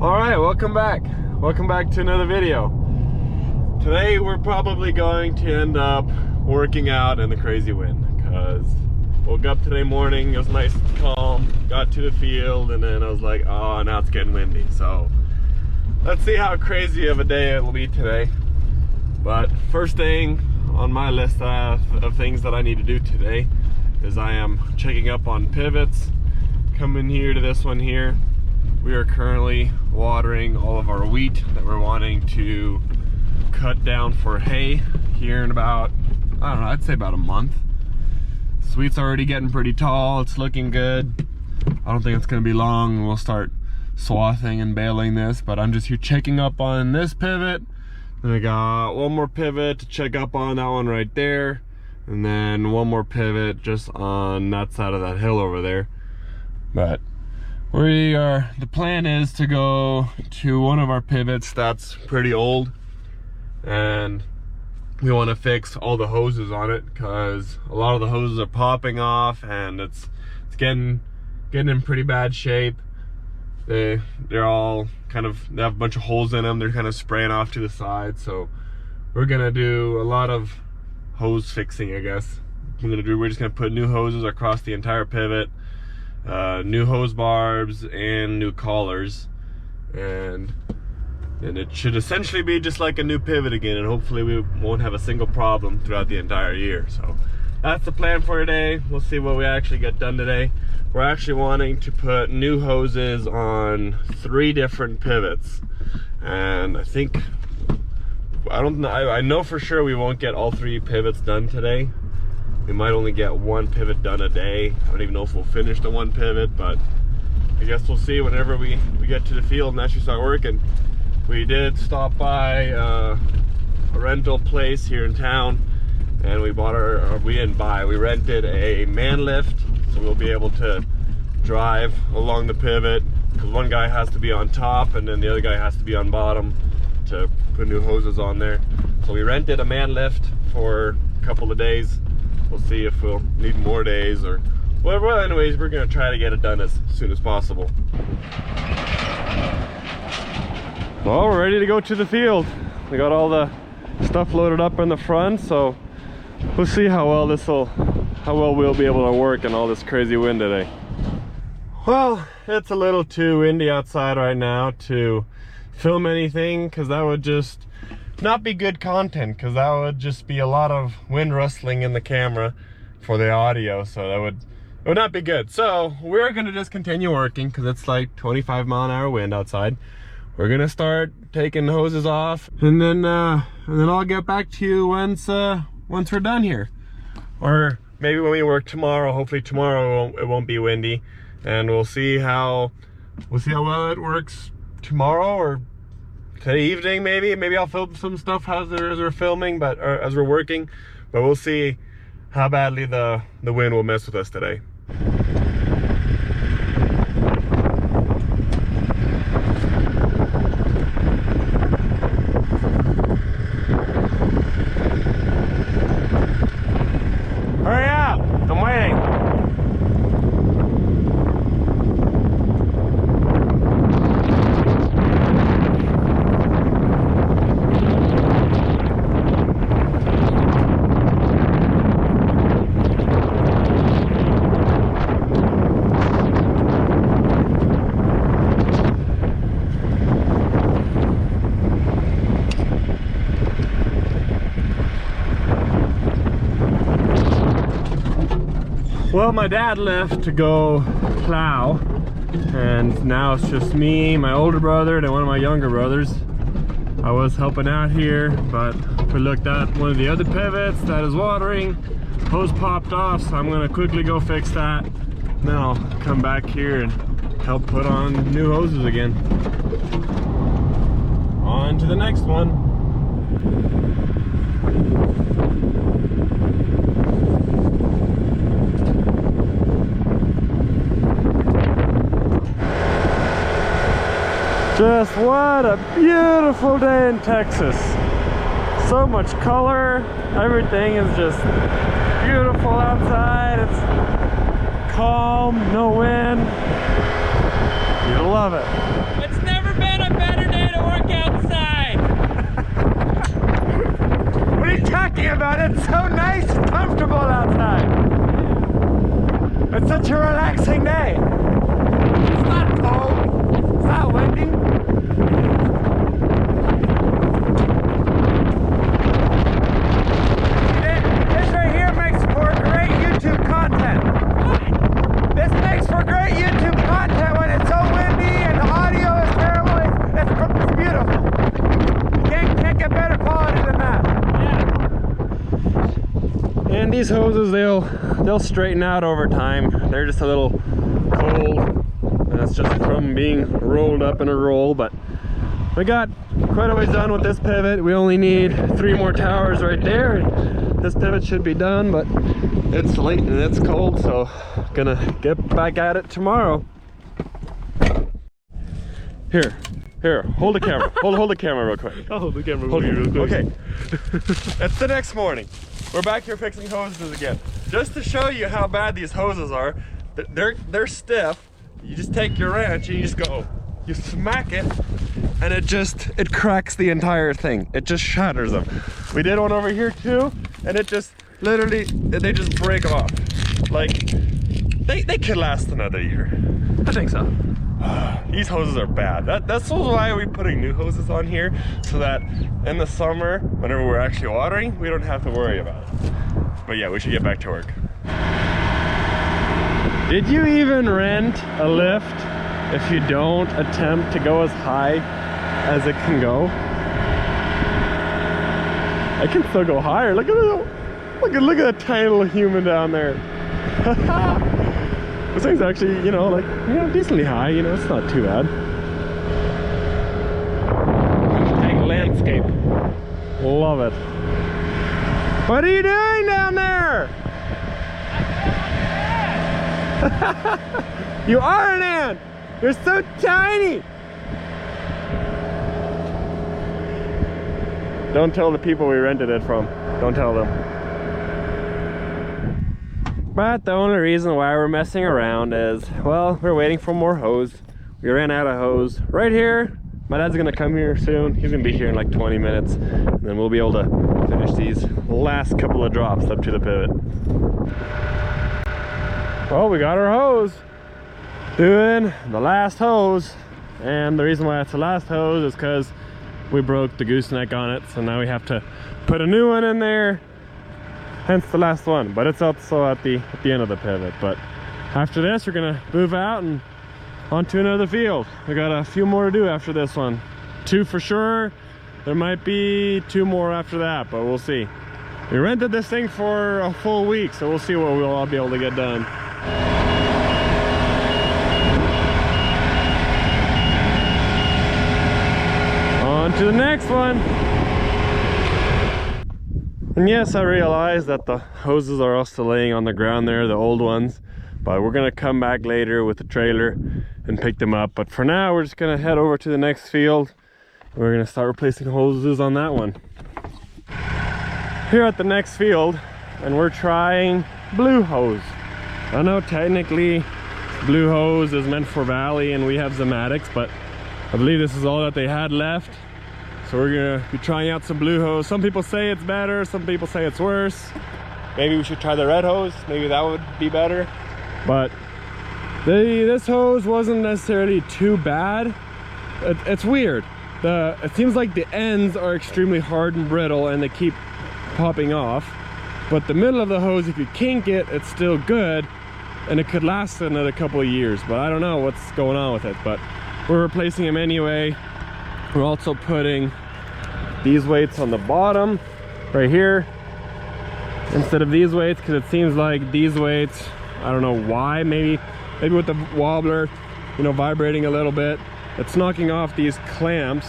Alright, welcome back. Welcome back to another video. Today we're probably going to end up working out in the crazy wind because woke up today morning, it was nice and calm, got to the field, and then I was like, oh, now it's getting windy. So let's see how crazy of a day it'll be today. But first thing on my list of things that I need to do today is I am checking up on pivots. Coming here to this one here. We are currently watering all of our wheat that we're wanting to cut down for hay here in about, I don't know, I'd say about a month. This wheat's already getting pretty tall, it's looking good. I don't think it's gonna be long and we'll start swathing and baling this, but I'm just here checking up on this pivot. Then I got one more pivot to check up on, that one right there. And then one more pivot just on that side of that hill over there. But the plan is to go to one of our pivots that's pretty old, and we want to fix all the hoses on it because a lot of the hoses are popping off and it's getting in pretty bad shape. They're all kind of, they have a bunch of holes in them, they're kind of spraying off to the side. So we're gonna do a lot of hose fixing, I guess. We're just gonna put new hoses across the entire pivot. New hose barbs and new collars, and it should essentially be just like a new pivot again, and hopefully we won't have a single problem throughout the entire year. So that's the plan for today. We'll see what we actually get done today. We're actually wanting to put new hoses on 3 different pivots, and I know for sure we won't get all 3 pivots done today. We might only get 1 pivot done a day. I don't even know if we'll finish the 1 pivot, but I guess we'll see whenever we get to the field and actually start working. We did stop by a rental place here in town, and we rented a man lift, so we'll be able to drive along the pivot, because one guy has to be on top and then the other guy has to be on bottom to put new hoses on there. So we rented a man lift for a couple of days. We'll see if we'll need more days or whatever. Well, anyways, we're gonna try to get it done as soon as possible. Well, we're ready to go to the field. We got all the stuff loaded up in the front, so we'll see how well we'll be able to work in all this crazy wind today. Well, it's a little too windy outside right now to film anything, because that would just not be good content, because that would just be a lot of wind rustling in the camera for the audio, so it would not be good. So we're gonna just continue working because it's like 25-mile-an-hour wind outside. We're gonna start taking the hoses off, and then I'll get back to you once we're done here, or maybe when we work tomorrow. Hopefully tomorrow it won't be windy, and we'll see how well it works tomorrow, or today evening. Maybe I'll film some stuff as we're filming, or as we're working, but we'll see how badly the wind will mess with us today. Hurry up, I'm waiting. Well, my dad left to go plow, and now it's just me, my older brother, and one of my younger brothers. I was helping out here, but we looked at one of the other pivots that is watering. Hose popped off, so I'm gonna quickly go fix that. And then I'll come back here and help put on new hoses again. On to the next one. Just what a beautiful day in Texas. So much color, everything is just beautiful outside. It's calm, no wind. You'll love it. It's never been a relaxing day. It's not cold, it's not windy. This right here makes for great YouTube content. This makes for great YouTube content when it's so windy and the audio is terrible. It's beautiful. You can't get better quality than that. Yeah. And these hoses, they'll straighten out over time. They're just a little cold. And that's just from being rolled up in a roll. But we got quite a ways done with this pivot. We only need 3 more towers right there. This pivot should be done, but it's late and it's cold, so gonna get back at it tomorrow. Here, hold the camera. hold the camera real quick. I'll hold the camera real quick. Okay. It's the next morning. We're back here fixing hoses again. Just to show you how bad these hoses are, they're stiff. You just take your wrench and you just go, you smack it, and it cracks the entire thing. It just shatters them. We did one over here too, and it just literally, they just break off. Like, they could last another year. I think so. These hoses are bad. That's why we're putting new hoses on here, so that in the summer, whenever we're actually watering, we don't have to worry about it. But yeah, we should get back to work. Did you even rent a lift if you don't attempt to go as high as it can go? I can still go higher. Look at that tiny little human down there. This thing's actually, decently high. It's not too bad. Hashtag landscape. Love it. What are you doing down there? You are an ant. You're so tiny. Don't tell the people we rented it from. Don't tell them. But the only reason why we're messing around is, well, we're waiting for more hose. We ran out of hose. Right here, my dad's gonna come here soon. He's gonna be here in like 20 minutes. And then we'll be able to finish these last couple of drops up to the pivot. Well, we got our hose. Doing the last hose. And the reason why it's the last hose is because we broke the gooseneck on it. So now we have to put a new one in there. Hence the last one, but it's also at the end of the pivot. But after this, we're gonna move out and onto another field. We got a few more to do after this one. 2 for sure. There might be 2 more after that, but we'll see. We rented this thing for a full week, so we'll see what we'll all be able to get done. On to the next one. And yes, I realize that the hoses are also laying on the ground there, the old ones, but we're gonna come back later with the trailer and pick them up. But for now, we're just gonna head over to the next field. We're gonna start replacing hoses on that one. Here at the next field, and we're trying blue hose. I know technically blue hose is meant for Valley and we have Zimatics, but I believe this is all that they had left. So we're gonna be trying out some blue hose. Some people say it's better, some people say it's worse. Maybe we should try the red hose, maybe that would be better. But this hose wasn't necessarily too bad. It's weird. It seems like the ends are extremely hard and brittle and they keep popping off. But the middle of the hose, if you kink it, it's still good and it could last another couple of years. But I don't know what's going on with it, but we're replacing them anyway. We're also putting these weights on the bottom right here instead of these weights, because it seems like these weights, I don't know why, maybe with the wobbler, vibrating a little bit, it's knocking off these clamps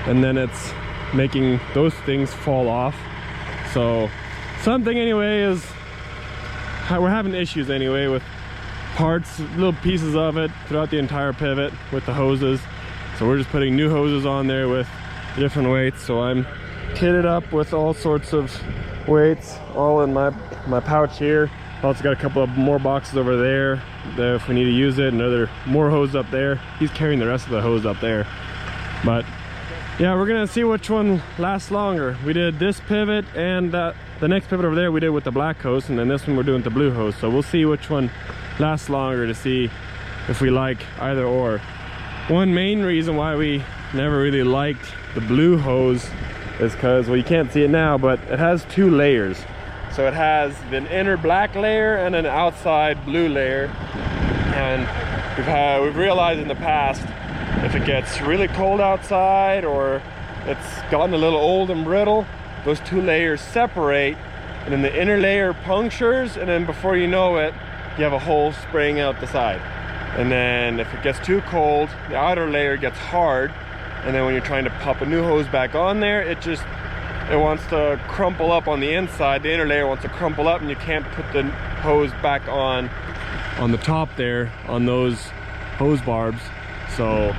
and then it's making those things fall off. So something anyway is, we're having issues anyway with parts, little pieces of it throughout the entire pivot with the hoses. So we're just putting new hoses on there with different weights. So I'm kitted up with all sorts of weights, all in my pouch here. Also got a couple of more boxes over there if we need to use it. Another more hose up there. He's carrying the rest of the hose up there. But yeah, we're gonna see which one lasts longer. We did this pivot and the next pivot over there we did with the black hose, and then this one we're doing with the blue hose. So we'll see which one lasts longer, to see if we like either or. One main reason why we never really liked the blue hose is because, well, you can't see it now, but it has 2 layers. So it has an inner black layer and an outside blue layer. And we've realized in the past, if it gets really cold outside or it's gotten a little old and brittle, those 2 layers separate, and then the inner layer punctures, and then before you know it, you have a hole spraying out the side. And then if it gets too cold, the outer layer gets hard, and then when you're trying to pop a new hose back on there, it wants to crumple up on the inside. The inner layer wants to crumple up, and you can't put the hose back on the top there on those hose barbs. So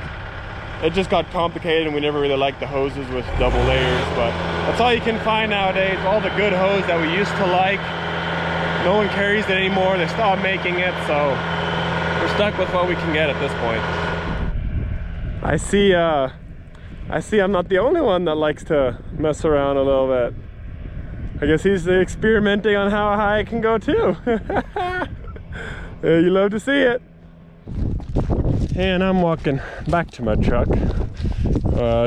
it just got complicated, and we never really liked the hoses with double layers, but that's all you can find nowadays. All the good hose that we used to like, no one carries it anymore. They stopped making it, so we're stuck with what we can get at this point. I see I'm not the only one that likes to mess around a little bit. I guess he's experimenting on how high it can go too. You love to see it. And I'm walking back to my truck.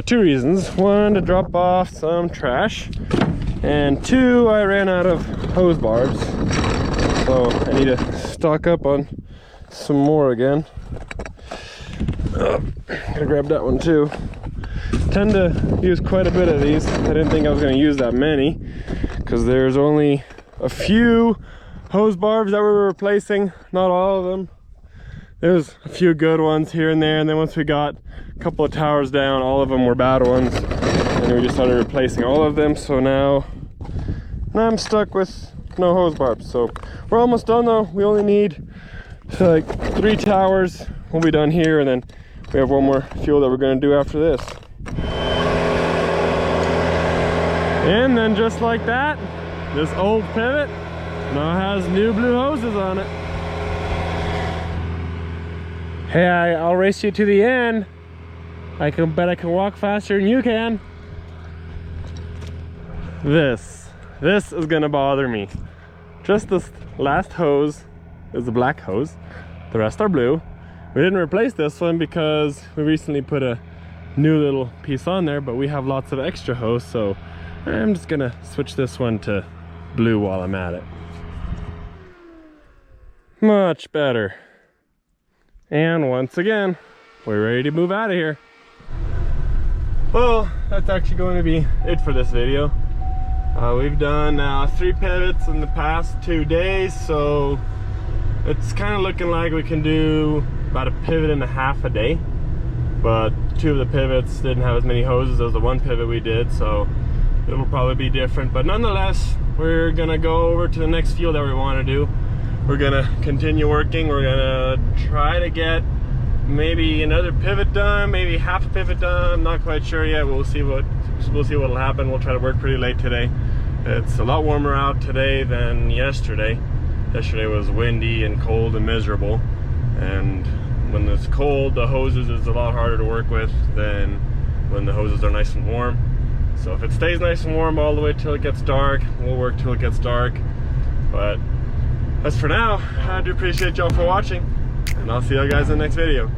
2 reasons. 1, to drop off some trash. And 2, I ran out of hose barbs. So I need to stock up on some more again. Gotta grab that one too. Tend to use quite a bit of these. I didn't think I was going to use that many, because there's only a few hose barbs that we're replacing, not all of them. There's a few good ones here and there, and then once we got a couple of towers down, all of them were bad ones, and we just started replacing all of them. So now I'm stuck with no hose barbs. So we're almost done though. We only need like 3 towers. We'll be done here, and then we have one more fuel that we're going to do after this. And then just like that, this old pivot now has new blue hoses on it. Hey, I'll race you to the end. I bet I can walk faster than you can. This is gonna bother me. Just this last hose is the black hose. The rest are blue. We didn't replace this one because we recently put a new little piece on there, but we have lots of extra hose, so I'm just gonna switch this one to blue while I'm at it. Much better. And once again, we're ready to move out of here. Well, that's actually going to be it for this video. We've done 3 pivots in the past 2 days, so it's kind of looking like we can do about a pivot and a half a day. But 2 of the pivots didn't have as many hoses as the 1 pivot we did, so it will probably be different. But nonetheless, we're gonna go over to the next fuel that we want to do. We're gonna continue working. We're gonna try to get maybe another pivot done, maybe half a pivot done. I'm not quite sure yet. We'll see what'll happen. We'll try to work pretty late today. It's a lot warmer out today than yesterday. Yesterday was windy and cold and miserable, and when it's cold, the hoses is a lot harder to work with than when the hoses are nice and warm. So if it stays nice and warm all the way till it gets dark, we'll work till it gets dark. But as for now, I do appreciate y'all for watching, and I'll see you guys in the next video.